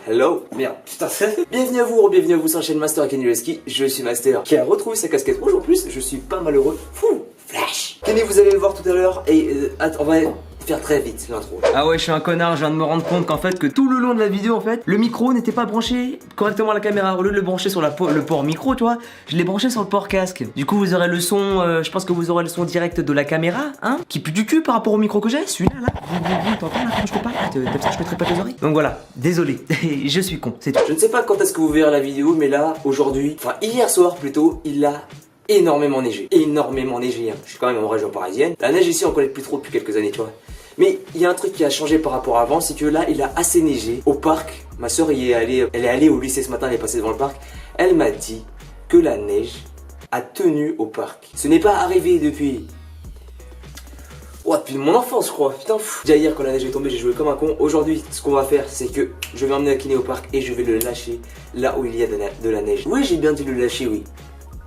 Hello. Merde, putain. Bienvenue à vous sur la chaîne Master Kenny Leski. Je suis Master qui a retrouvé sa casquette rouge en plus. Je suis pas malheureux. Fou, flash. Kenny, vous allez le voir tout à l'heure et on va faire très vite l'intro. Ah ouais, je suis un connard, je viens de me rendre compte qu'en fait que tout le long de la vidéo en fait, le micro n'était pas branché correctement à la caméra. Au lieu de le brancher sur le port micro, tu vois, je l'ai branché sur le port casque. Du coup, vous aurez le son, je pense que vous aurez le son direct de la caméra, hein, qui pue du cul par rapport au micro que j'ai. Celui-là, là, t'entends là quand je te parle, t'as ça, je mettrai pas tes oreilles. Donc voilà, désolé, je suis con, c'est tout. Je ne sais pas quand est-ce que vous verrez la vidéo, mais là, aujourd'hui, enfin hier soir plutôt, il a énormément neigé. Énormément neigé, hein. Je suis quand même en région parisienne. La neige ici, on connaît plus trop depuis quelques années, tu vois. Mais il y a un truc qui a changé par rapport à avant, c'est que là, il a assez neigé au parc. Ma soeur elle est allée au lycée ce matin, elle est passée devant le parc. Elle m'a dit que la neige a tenu au parc. Ce n'est pas arrivé depuis... Oh, depuis mon enfance, je crois. Putain, fou. Déjà hier, quand la neige est tombée, j'ai joué comme un con. Aujourd'hui, ce qu'on va faire, c'est que je vais emmener Kenny au parc et je vais le lâcher là où il y a de la neige. Oui, j'ai bien dit le lâcher, oui.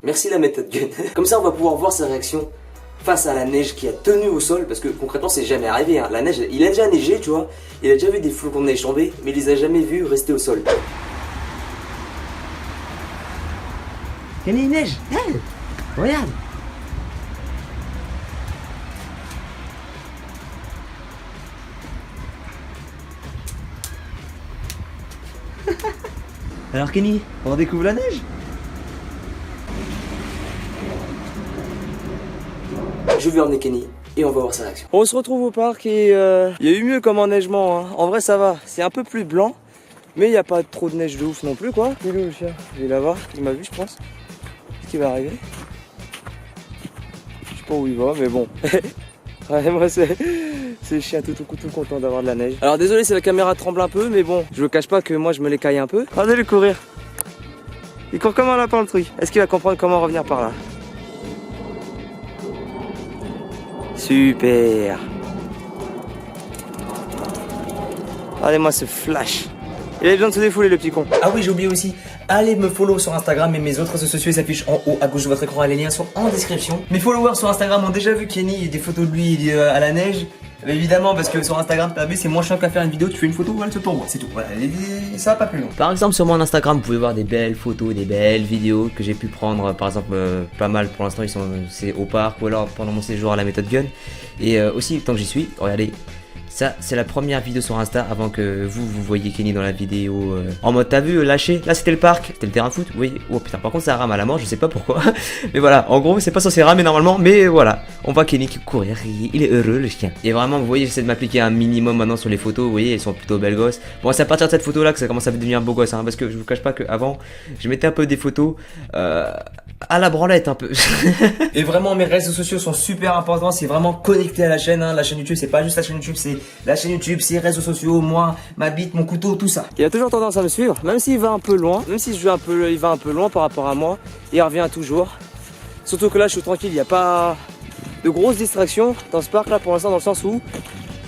Merci la méthode gun. Comme ça, on va pouvoir voir sa réaction face à la neige qui a tenu au sol, parce que concrètement c'est jamais arrivé, hein. La neige, il a déjà neigé, tu vois, il a déjà vu des flocons de neige tomber, mais il les a jamais vus rester au sol. Kenny, il neige, hey, regarde. Alors Kenny, on découvre la neige? Je vais emmener Kenny et on va voir sa réaction. On se retrouve au parc et il y a eu mieux comme enneigement, hein. En vrai ça va, c'est un peu plus blanc, mais il n'y a pas trop de neige de ouf non plus quoi. Il est où le chien? Je vais l'avoir, il m'a vu je pense. Qu'est-ce qui va arriver? Je sais pas où il va mais bon. Ouais, moi c'est le chien tout content d'avoir de la neige. Alors désolé si la caméra tremble un peu mais bon, je ne cache pas que moi je me l'écaille un peu. Regardez-le courir. Il court comme un lapin le truc. Est-ce qu'il va comprendre comment revenir par là? Super. Regardez-moi ce flash. Il a besoin de se défouler le petit con. Ah oui, j'ai oublié aussi, allez me follow sur Instagram et mes autres réseaux sociaux s'affichent en haut à gauche de votre écran, les liens sont en description. Mes followers sur Instagram ont déjà vu Kenny et des photos de lui à la neige. Mais évidemment, parce que sur Instagram, t'as vu, c'est moins chiant qu'à faire une vidéo, tu fais une photo, voilà, c'est pour moi, c'est tout. Voilà, ça va pas plus long. Par exemple, sur mon Instagram, vous pouvez voir des belles photos, des belles vidéos que j'ai pu prendre. Par exemple, pas mal pour l'instant, c'est au parc ou alors pendant mon séjour à la méthode gun. Et aussi, tant que j'y suis, regardez. Ça, c'est la première vidéo sur Insta avant que vous voyez Kenny dans la vidéo en mode t'as vu lâché. Là c'était le parc, c'était le terrain de foot. Oui, oh putain, par contre ça rame à la mort, je sais pas pourquoi. Mais voilà, en gros c'est pas censé ramer normalement, mais voilà. On voit Kenny courir, il est heureux le chien. Et vraiment vous voyez, j'essaie de m'appliquer un minimum maintenant sur les photos. Vous voyez, elles sont plutôt belles gosses. Bon, c'est à partir de cette photo là que ça commence à devenir beau gosse, hein, parce que je vous cache pas qu'avant je mettais un peu des photos à la branlette un peu. Et vraiment mes réseaux sociaux sont super importants, c'est vraiment connecté à la chaîne, hein. La chaîne YouTube c'est pas juste la chaîne YouTube, c'est la chaîne YouTube, c'est réseaux sociaux, moi, ma bite, mon couteau, tout ça. Il a toujours tendance à me suivre, même s'il va un peu loin, même si il va un peu loin par rapport à moi, il revient toujours. Surtout que là je suis tranquille, il n'y a pas de grosses distractions dans ce parc là pour l'instant, dans le sens où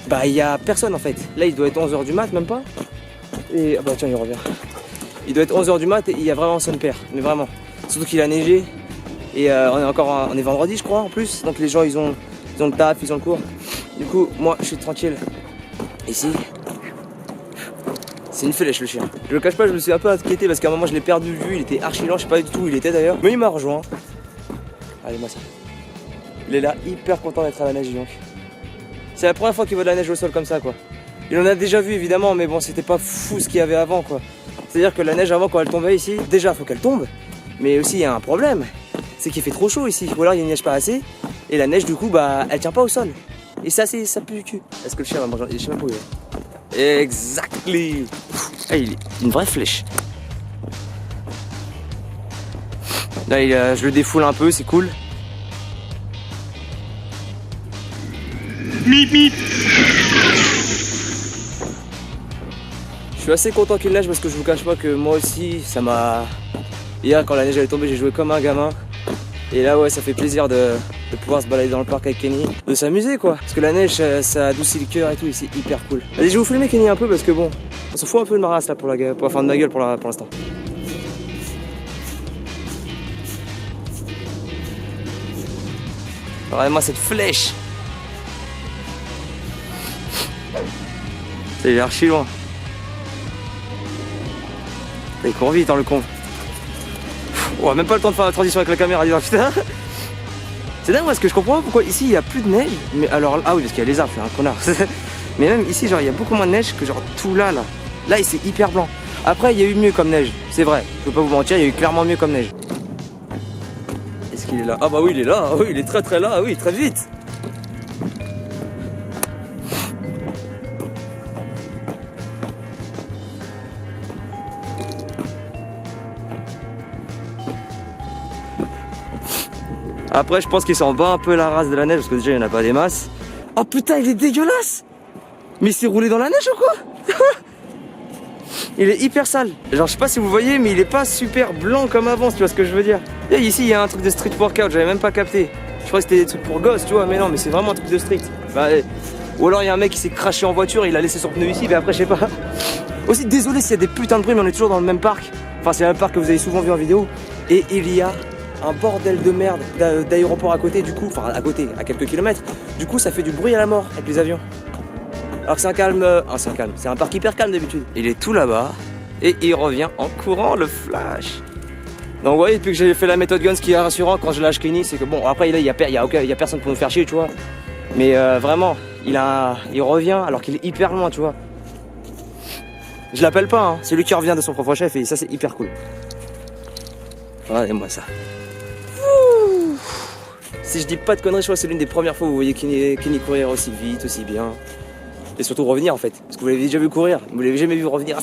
bah il y a personne en fait. Là il doit être 11h du mat, même pas. Et ah bah tiens il revient. Il doit être 11h du mat et il y a vraiment son père, mais vraiment. Surtout qu'il a neigé et on est vendredi je crois en plus, donc les gens ils ont le taf, ils ont le cours. Du coup moi je suis tranquille ici. C'est une flèche le chien. Je le cache pas, je me suis un peu inquiété parce qu'à un moment je l'ai perdu de vue, il était archi lent, je sais pas du tout où il était d'ailleurs. Mais il m'a rejoint. Allez moi ça. Il est là hyper content d'être à la neige donc. C'est la première fois qu'il voit de la neige au sol comme ça quoi. Il en a déjà vu évidemment mais bon c'était pas fou ce qu'il y avait avant quoi. C'est-à-dire que la neige avant quand elle tombait ici, déjà faut qu'elle tombe. Mais aussi il y a un problème, c'est qu'il fait trop chaud ici, ou alors il neige pas assez, et la neige du coup bah elle tient pas au sol. Et ça pue du cul. Est-ce que le chien va manger? Je sais même pas où il est. Exactly. Ah, il est une vraie flèche. Là je le défoule un peu, c'est cool. Mip mip. Je suis assez content qu'il neige parce que je vous cache pas que moi aussi ça m'a... Hier quand la neige est tombée j'ai joué comme un gamin. Et là ouais ça fait plaisir de pouvoir se balader dans le parc avec Kenny, de s'amuser quoi. Parce que la neige ça adoucit le cœur et tout et c'est hyper cool. Allez je vais vous filmer Kenny un peu parce que bon, on s'en fout un peu de ma race là pour la fin de ma gueule pour l'instant. Regardez-moi cette flèche. Ça il est archi loin. Il court vite, hein, le con. On a même pas le temps de faire la transition avec la caméra, dis donc, putain. C'est dingue, parce que je comprends pas pourquoi ici il y a plus de neige. Mais alors, ah oui, parce qu'il y a les arbres, je suis un connard. Mais même ici, genre, il y a beaucoup moins de neige que genre tout là. Là, c'est hyper blanc. Après, il y a eu mieux comme neige, c'est vrai. Je peux pas vous mentir, il y a eu clairement mieux comme neige. Est-ce qu'il est là? Ah bah oui, il est là. Ah oui, il est très très là. Ah oui, très vite. Après, je pense qu'il s'en bat un peu la race de la neige parce que déjà il n'y en a pas des masses. Oh putain, il est dégueulasse! Mais il s'est roulé dans la neige ou quoi? Il est hyper sale. Genre, je sais pas si vous voyez, mais il est pas super blanc comme avant, tu vois ce que je veux dire. Et ici, il y a un truc de street workout, j'avais même pas capté. Je crois que c'était des trucs pour gosses, tu vois, mais non, mais c'est vraiment un truc de street. Bah, ou alors il y a un mec qui s'est craché en voiture, il a laissé son pneu ici, mais après, je sais pas. Aussi, désolé s'il y a des putains de bruit, mais on est toujours dans le même parc. Enfin, c'est un parc que vous avez souvent vu en vidéo. Et il y a un bordel de merde d'aéroport à côté, du coup, enfin à côté, à quelques kilomètres. Du coup, ça fait du bruit à la mort avec les avions. Alors que c'est un calme, c'est un parc hyper calme d'habitude. Il est tout là-bas et il revient en courant, le flash. Donc vous voyez, depuis que j'ai fait la méthode Gun, ce qui est rassurant quand je lâche Kenny, c'est que bon, après il y a personne pour nous faire chier, tu vois. Mais vraiment, il revient alors qu'il est hyper loin, tu vois. Je l'appelle pas, hein. C'est lui qui revient de son propre chef et ça c'est hyper cool. Regardez-moi ça. Ouh. Si je dis pas de conneries, je crois que c'est l'une des premières fois où vous voyez Kenny courir aussi vite, aussi bien. Et surtout revenir en fait, parce que vous l'avez déjà vu courir, vous l'avez jamais vu revenir.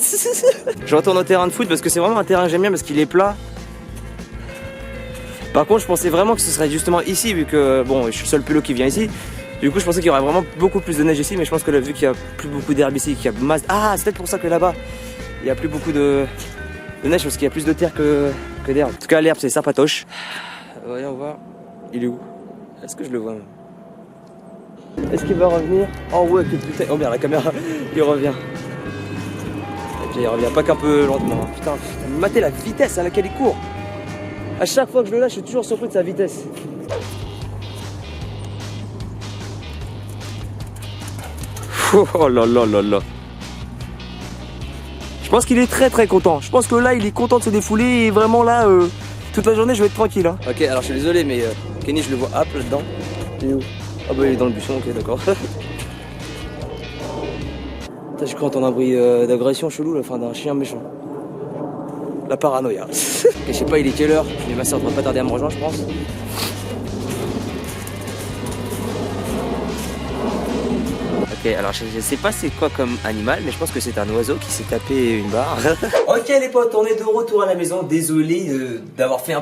Je retourne au terrain de foot parce que c'est vraiment un terrain que j'aime bien parce qu'il est plat. Par contre, je pensais vraiment que ce serait justement ici, vu que bon, je suis le seul pélo qui vient ici. Du coup, je pensais qu'il y aurait vraiment beaucoup plus de neige ici, mais je pense que là, vu qu'il y a plus beaucoup d'herbe ici, qu'il y a masse. Ah, c'est peut-être pour ça que là-bas, il y a plus beaucoup de neige parce qu'il y a plus de terre que d'herbe. En tout cas, l'herbe c'est sympatoche. Voyons voir. Il est où? Est-ce que je le vois même? Est-ce qu'il va revenir? Oh ouais, que putain. Oh merde, la caméra, il revient. Et puis il revient pas qu'un peu lentement. Putain, matez la vitesse à laquelle il court. À chaque fois que je le lâche, je suis toujours surpris de sa vitesse. Oh là là là là. Je pense qu'il est très très content. Je pense que là, il est content de se défouler et vraiment là, toute la journée, je vais être tranquille. Hein. Ok, alors je suis désolé, mais Kenny, je le vois hop là-dedans. Il est où? Ah bah il est dans le buisson, ok d'accord. Putain, je crois entendre un bruit d'agression chelou, enfin d'un chien méchant. La paranoïa. Je sais pas il est quelle heure, mais ma soeur devrait pas tarder à me rejoindre je pense. Ok, alors je sais pas c'est quoi comme animal, mais je pense que c'est un oiseau qui s'est tapé une barre. Ok les potes, on est de retour à la maison. Désolé d'avoir fait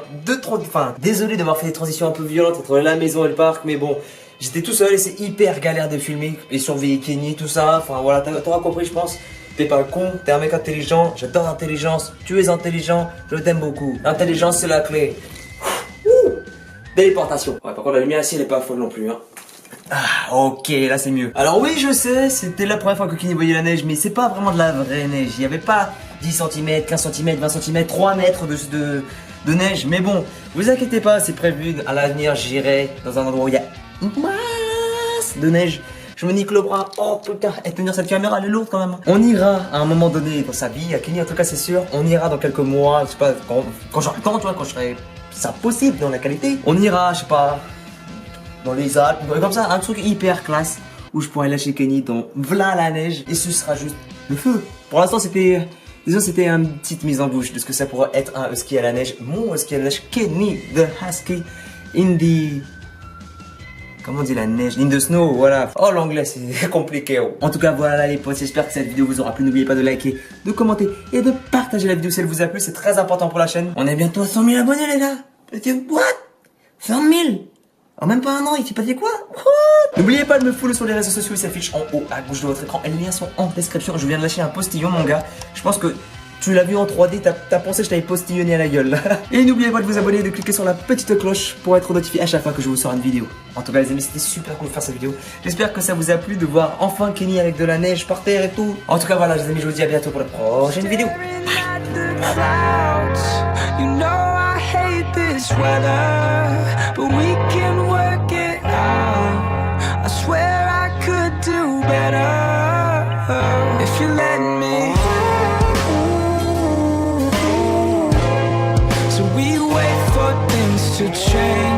désolé d'avoir fait des transitions un peu violentes entre la maison et le parc, mais bon. J'étais tout seul et c'est hyper galère de filmer et surveiller Kenny, tout ça. Enfin voilà, t'auras compris, je pense. T'es pas con, t'es un mec intelligent. J'adore l'intelligence. Tu es intelligent, je t'aime beaucoup. L'intelligence, c'est la clé. Ouh. Téléportation. Ouais, par contre, la lumière ici, elle est pas folle non plus. Hein. Ah, ok, là c'est mieux. Alors, oui, je sais, c'était la première fois que Kenny voyait la neige, mais c'est pas vraiment de la vraie neige. Il y avait pas 10 cm, 15 cm, 20 cm, 3 mètres de neige. Mais bon, vous inquiétez pas, c'est prévu. À l'avenir, j'irai dans un endroit où il y a masse de neige. Je me nique le bras. Oh putain, et tenir cette caméra, elle est lourde quand même. On ira à un moment donné dans sa vie, à Kenny en tout cas c'est sûr. On ira dans quelques mois, je sais pas, quand j'aurai le temps, tu vois, quand je serai ça possible dans la qualité. On ira, je sais pas, dans les Alpes, comme ça, un truc hyper classe où je pourrais lâcher Kenny dans v'là la neige et ce sera juste le feu. Pour l'instant c'était, disons c'était une petite mise en bouche de ce que ça pourrait être un husky à la neige. Mon husky à la neige, Kenny the husky in the... Comment on dit la neige? In the snow, voilà. Oh l'anglais c'est compliqué. Oh. En tout cas voilà les potes, j'espère que cette vidéo vous aura plu. N'oubliez pas de liker, de commenter et de partager la vidéo si elle vous a plu. C'est très important pour la chaîne. On est bientôt à 100 000 abonnés les gars. What? 100 000? En même pas un an, il s'est passé quoi? N'oubliez pas de me follow sur les réseaux sociaux, il s'affiche en haut à gauche de votre écran. Et les liens sont en description. Je viens de lâcher un postillon mon gars. Je pense que tu l'as vu en 3D, t'as pensé que je t'avais postillonné à la gueule. Et n'oubliez pas de vous abonner et de cliquer sur la petite cloche pour être notifié à chaque fois que je vous sors une vidéo. En tout cas les amis, c'était super cool de faire cette vidéo. J'espère que ça vous a plu de voir enfin Kenny avec de la neige par terre et tout. En tout cas voilà les amis, je vous dis à bientôt pour la prochaine vidéo. Bye. to change.